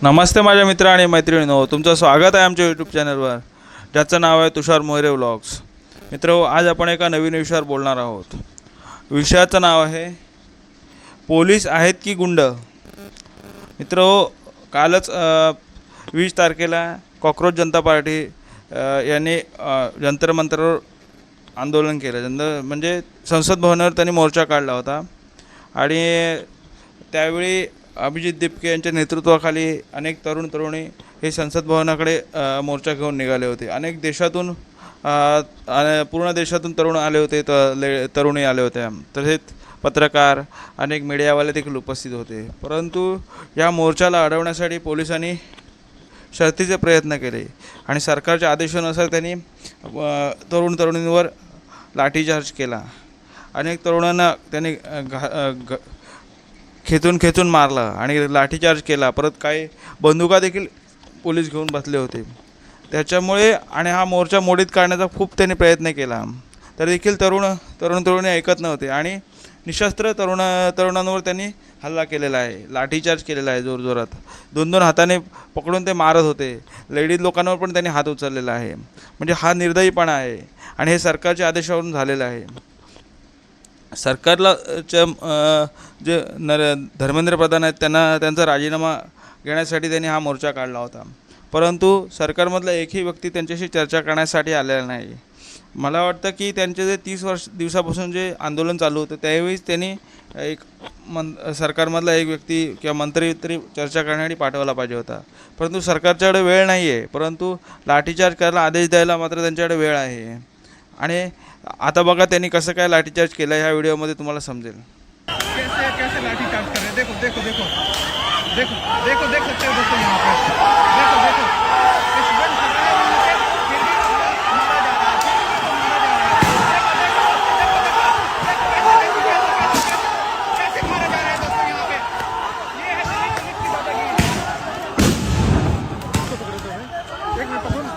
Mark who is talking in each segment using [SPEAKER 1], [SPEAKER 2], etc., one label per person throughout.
[SPEAKER 1] नमस्ते माझ्या मित्र आणि मैत्रिणींनो, तुमचं स्वागत आहे आमच्या यूट्यूब चॅनलवर, ज्याचं नाव आहे तुषार मोहरे व्लॉग्स. मित्र, आज आपण एका नवीन विषयावर बोलणार आहोत. विषयाचं नाव आहे पोलीस आहेत की गुंड. मित्र, कालच 20 तारखेला कॉक्रोच जनता पार्टी यांनी जंतर मंतरवर आंदोलन केलं. म्हणजे संसद भवनावर त्यांनी मोर्चा काढला होता आणि त्यावेळी अभिजित दीपके यांच्या नेतृत्वाखाली अनेक तरुणी हे संसद भवनाकडे मोर्चा घेऊन निघाले होते. अनेक देशातून पूर्ण देशातून तरुण आले होते, तरुणी आले होत्या. तसेच पत्रकार, अनेक मीडियावाले देखील उपस्थित होते. परंतु या मोर्चाला अडवण्यासाठी पोलिसांनी शर्थीचे प्रयत्न केले आणि सरकारच्या आदेशानुसार त्यांनी तरुणींवर लाठीचार्ज केला. अनेक तरुणांना त्यांनी खेचून मारला आणि लाठीचार्ज केला. परत काही बंदुका देखील पोलीस घेऊन बसले होते. त्याच्यामुळे आणि हा मोर्चा मोडीत काढण्याचा खूप त्यांनी प्रयत्न केला, तर देखील तरुणी ऐकत नव्हते आणि निशस्त्र तरुणांवर त्यांनी हल्ला केलेला आहे, लाठीचार्ज केलेला आहे जोरजोरात. दोन हाताने पकडून ते मारत होते. लेडीज लोकांवर पण त्यांनी हात उचललेला आहे. म्हणजे हा निर्दयीपणा आहे आणि हे सरकारच्या आदेशावरून झालेलं आहे. सरकारला जे धर्मेंद्र प्रधान आहेत त्यांचा राजीनामा घेण्यासाठी त्यांनी हा मोर्चा काढला होता. परंतु सरकारमधला एकही व्यक्ती त्यांच्याशी चर्चा करण्यासाठी आलेला नाही. मला वाटतं की त्यांचे जे 30 दिवसापासून जे आंदोलन चालू होतं त्यावेळीच त्यांनी एक सरकारमधला एक व्यक्ती किंवा मंत्री तरी चर्चा करण्यासाठी पाठवला पाहिजे होता. परंतु सरकारच्याकडे वेळ नाही आहे, परंतु लाठीचार्ज करायला आदेश द्यायला मात्र त्यांच्याकडे वेळ आहे. आणि आता बघा त्यांनी कसं काय लाठीचार्ज केलं ह्या व्हिडिओमध्ये तुम्हाला समजेल.
[SPEAKER 2] कैसे लाठीचार्ज कर रहे हैं. देखो देखो देखो देखो देखो देख सकते हो दोस्तों, यहाँ पे देखो देखो स्टूडेंट खड़ा है वहाँ पे, फिर भी मारा जा रहा है, कैसे मारा जा रहा है दोस्तों. यहाँ पे ये है पुलिस की दादागिरी. एक मिनट पकड़ो ना.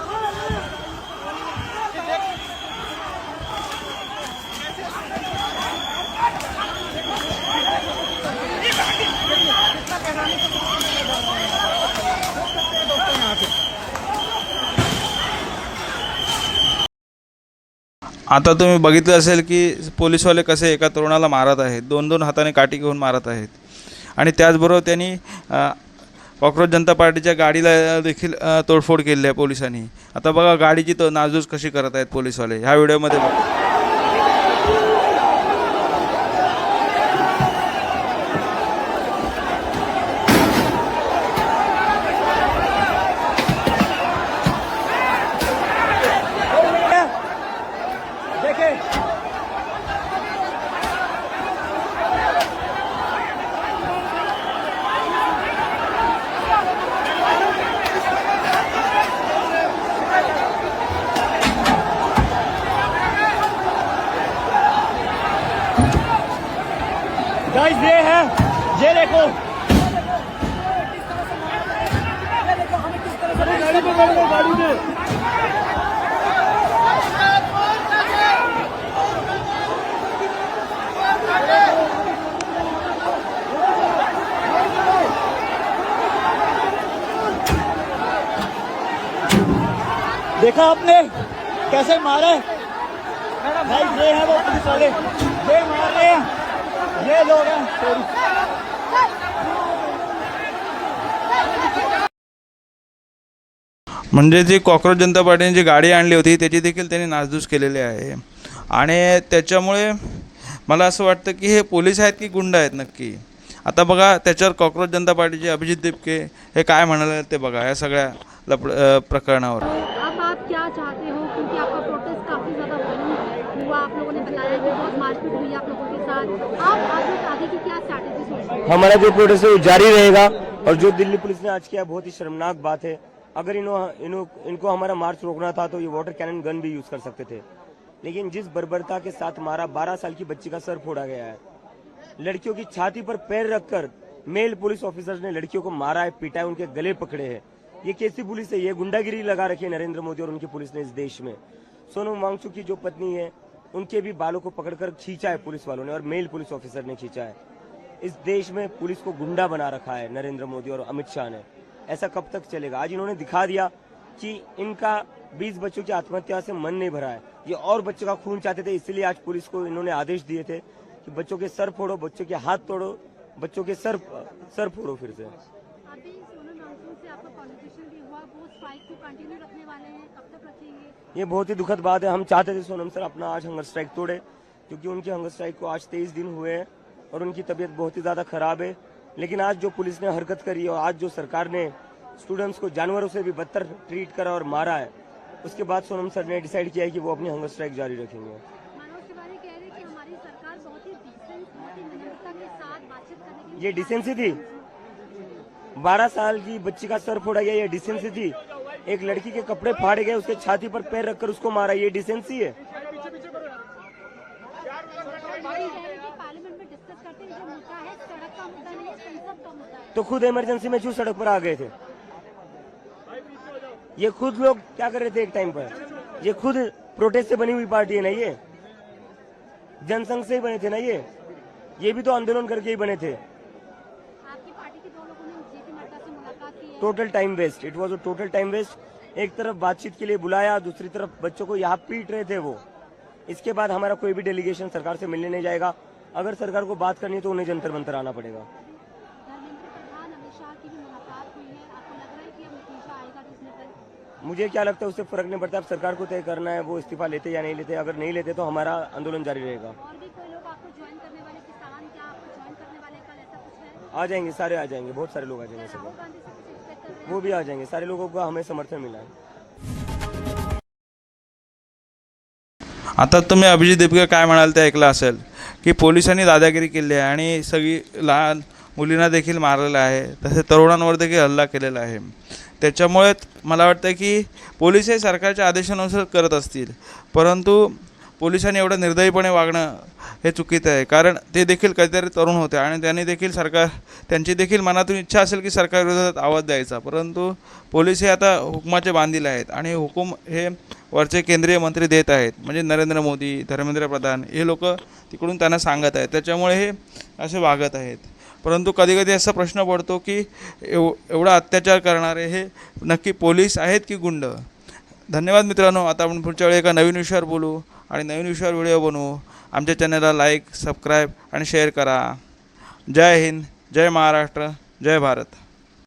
[SPEAKER 1] आता तुम्ही बघितलं असेल की पोलीसवाले कसे एका तरुणाला मारत आहेत, दोन हाताने काठी घेऊन मारत आहेत. आणि त्याचबरोबर त्यांनी कॉक्रोच जनता पार्टीच्या गाडीला देखील तोडफोड केली आहे पोलिसांनी. आता बघा गाडीची नासधूस कशी करत आहेत पोलीसवाले ह्या व्हिडिओमध्ये बघा.
[SPEAKER 2] गाइस ये है, ये देखो गाड़ी पे बैठ गए, गाड़ी पे. देखा आपने कैसे मारे भाई. ये है वो पुलिस वाले, ये मार रहे हैं, ये लोग हैं.
[SPEAKER 1] म्हणजे जी कॉक्रोच जनता पार्टीने जी गाडी आणली होती त्याची देखील त्यांनी नासधूस केलेली आहे. आणि त्याच्यामुळे मला असं वाटतं की हे पोलीस आहेत की गुंड आहेत नक्की. आता बघा त्याच्यावर कॉक्रोच जनता पार्टीचे अभिजित दीपके हे काय म्हणाले ते बघा या सगळ्या प्रकरणावर.
[SPEAKER 3] अब आप क्या चाहते हो, क्योंकि आपका प्रोटेस्ट काफ़ी ज़्यादा वॉल्यूम हुआ, आप लोगों ने बताया कि बहुत मारपीट हुई आप लोगों के साथ. आप आगे की क्या स्ट्रैटेजी सोच रहे हैं?
[SPEAKER 4] हमारा जो प्रोटेस्ट है वो जारी रहेगा. और जो दिल्ली पुलिस ने आज किया बहुत ही शर्मनाक बात है. अगर इनको हमारा मार्च रोकना था तो ये वाटर कैनन गन भी यूज कर सकते थे. लेकिन जिस बर्बरता के साथ मारा, 12 साल की बच्ची का सर फोड़ा गया है, लड़कियों की छाती पर पैर रखकर मेल पुलिस ऑफिसर्स ने लड़कियों को मारा है, पीटा है, उनके गले पकड़े हैं. ये कैसी पुलिस है? ये गुंडागिरी लगा रखी है नरेंद्र मोदी और उनकी पुलिस ने इस देश में. सोनम वांगचुक की जो पत्नी है उनके भी बालों को पकड़कर खींचा है पुलिस वालों ने और मेल पुलिस ऑफिसर ने खींचा है. इस देश में पुलिस को गुंडा बना रखा है नरेंद्र मोदी और अमित शाह ने. ऐसा कब तक चलेगा? आज इन्होंने दिखा दिया कि इनका 20 बच्चों की आत्महत्या से मन नहीं भरा है। ये और बच्चों का खून चाहते थे, इसलिए आज पुलिस को इन्होंने आदेश दिए थे कि बच्चों के सर फोड़ो, बच्चों के हाथ तोड़ो, बच्चों के सर फोड़ो फिर से।
[SPEAKER 3] अभी सोनम वांगचुक से आपका कॉन्वर्सेशन भी हुआ, वो स्ट्राइक को कंटिन्यू रखने वाले हैं, कब तक रखेंगे?
[SPEAKER 4] ये बहुत ही दुखद बात है। हम चाहते थे सोनम सर अपना आज हंगर स्ट्राइक तोड़े, क्योंकि उनकी हंगर स्ट्राइक को आज 23 दिन हुए हैं और उनकी तबीयत बहुत ही ज्यादा खराब है। लेकिन आज जो पुलिस ने हरकत करी और आज जो सरकार ने स्टूडेंट्स को जानवरों से भी बदतर ट्रीट करा और मारा है, उसके बाद सोनम सर ने डिसाइड किया है कि वो अपनी हंगर स्ट्राइक जारी रखेंगे।
[SPEAKER 3] मनोज तिवारी कह रहे हैं कि हमारी सरकार बहुत ही डिसेंट, बहुत ही विनम्रता के साथ बातचीत करने की।
[SPEAKER 4] ये डिसेंसी थी? 12 साल की बच्ची का सर फोड़ा गया, ये डिसेंसी थी? एक लड़की के कपड़े फाड़े गए, उसके छाती पर पैर रखकर उसको मारा, ये डिसेंसी है?
[SPEAKER 3] पार्लियामेंट में डिस्कस करते हैं, जो मुद्दा है सड़क का मुद्दा नहीं है, संसद का मुद्दा है।
[SPEAKER 4] तो खुद इमरजेंसी में क्यों सड़क पर आ गए थे? ये खुद लोग क्या कर रहे थे एक टाइम पर? ये खुद प्रोटेस्ट से बनी हुई पार्टी है ना, ये जनसंघ से ही बने थे ना, ये भी तो आंदोलन करके ही बने थे।
[SPEAKER 3] आपकी पार्टी के 2 लोगों ने जेपी नड्डा से मुलाकात की है।
[SPEAKER 4] Total time waste, it was a total time waste. एक तरफ बातचीत के लिए बुलाया, दूसरी तरफ बच्चों को यहाँ पीट रहे थे वो। इसके बाद हमारा कोई भी डेलीगेशन सरकार से मिलने नहीं जाएगा। अगर सरकार को बात करनी है तो उन्हें जंतर मंतर आना पड़ेगा।
[SPEAKER 3] धर्मेंद्र प्रधान, अमित शाह की भी मुलाकात हुई है, आपको लग रहा है कि अब नतीजा आएगा किसने तक?
[SPEAKER 4] मुझे क्या लगता है, उससे फर्क नहीं पड़ता। अब सरकार को तय करना है वो इस्तीफा लेते या नहीं लेते। अगर नहीं लेते तो हमारा आंदोलन जारी रहेगा।
[SPEAKER 3] और भी कोई लोग आपको ज्वाइन करने वाले, किसान क्या आपको ज्वाइन करने वाले, कल ऐसा कुछ है?
[SPEAKER 4] आ जाएंगे, सारे आ जाएंगे, बहुत सारे लोग आ जाएंगे। सब
[SPEAKER 3] राहुल गांधी से कुछ एक्सपेक्ट कर रहे हैं?
[SPEAKER 4] वो भी आ जाएंगे, सारे लोगों का हमें समर्थन मिला है।
[SPEAKER 1] आता तुम्ही अभिजित दीपके काय म्हणाल ते ऐकलं असेल की पोलिसांनी दादागिरी केली आहे आणि सगळी लहान मुलींना देखील मारलेलं आहे, तसेच तरुणांवर देखील हल्ला केलेला आहे। त्याच्यामुळे मला वाटतं की पोलीस हे सरकारच्या आदेशानुसार करत असतील, परंतु पोलिसांनी एवढं निर्दयीपणे वागणं हे चुकीचं आहे। कारण ते देखील कधीतरी तरुण होते आणि त्यांनी देखील त्यांची देखील मनातून इच्छा असेल की सरकारविरोधात आवाज द्यायचा, परंतु पोलीस हे आता हुकुमाचे बांधील आहेत आणि हुकूम हे वरचे केंद्रीय मंत्री देत आहेत, म्हणजे नरेंद्र मोदी, धर्मेंद्र प्रधान हे लोक तिकडून त्यांना सांगत आहेत, त्याच्यामुळे हे असे वागत आहेत। परंतु कधी कधी असा प्रश्न पडतो की एवढा अत्याचार करणारे हे नक्की पोलीस आहेत की गुंड? धन्यवाद मित्रांनो। आता आपण पुढच्या वेळी एका नवीन विषयावर बोलू आणि नवीन विषयावर व्हिडिओ बनवू। आमच्या चॅनलला लाईक, सबस्क्राईब आणि शेअर करा। जय हिंद, जय महाराष्ट्र, जय भारत।